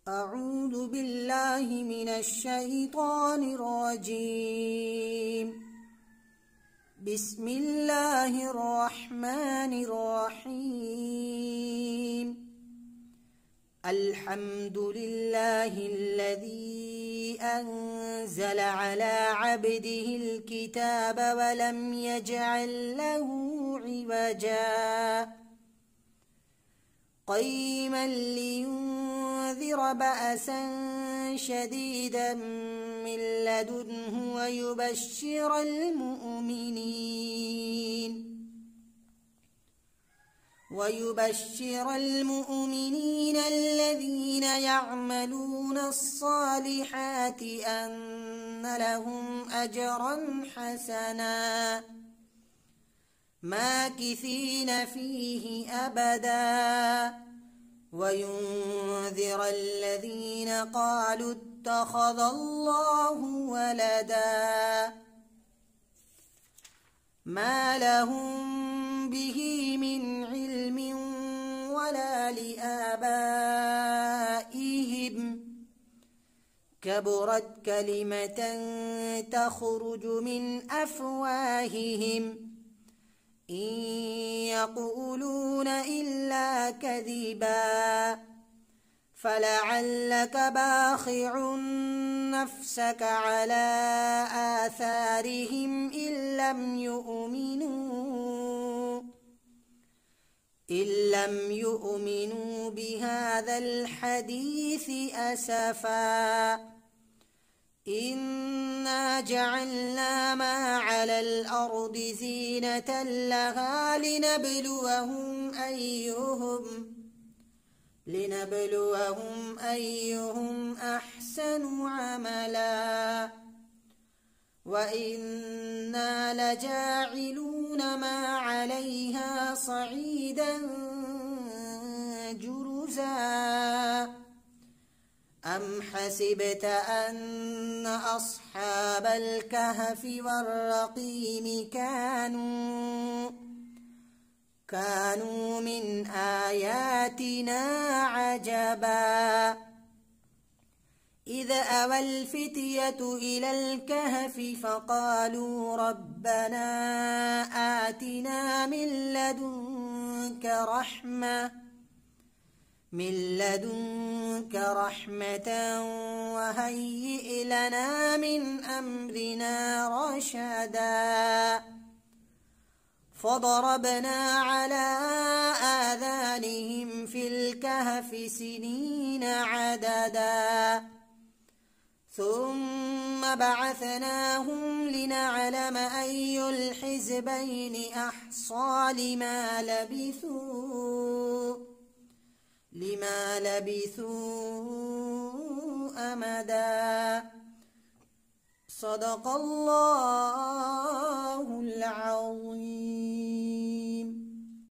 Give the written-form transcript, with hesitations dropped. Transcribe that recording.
أعوذ بالله من الشيطان الرجيم. بسم الله الرحمن الرحيم. الحمد لله الذي أنزل على عبده الكتاب ولم يجعل له عوجا قيما لينذر بأسا شديدا من لدنه ويبشر المؤمنين الذين يعملون الصالحات أن لهم أجرا حسنا ماكثين فيه أبدا وينذر الذين قالوا اتخذ الله ولدا ما لهم به من علم ولا لآبائهم كبرت كلمة تخرج من أفواههم إن يقولون إلا كذبا فلعلك باخع نفسك على آثارهم إن لم يؤمنوا بهذا الحديث أسفا إنا جعلنا ما على الأرض زينة لها لنبلوهم أيهم أحسن عملا وإنا لجاعلون ما عليها صعيدا جرزا أم حسبت أن أصحاب الكهف والرقيم كانوا من آياتنا عجبا إذ أوى الفتية إلى الكهف فقالوا ربنا آتنا من لدنك رحمة وهيئ لنا من أمرنا رشدا فضربنا على آذانهم في الكهف سنين عددا ثم بعثناهم لنعلم أي الحزبين أحصى لما لبثوا أمدا صدق الله العظيم.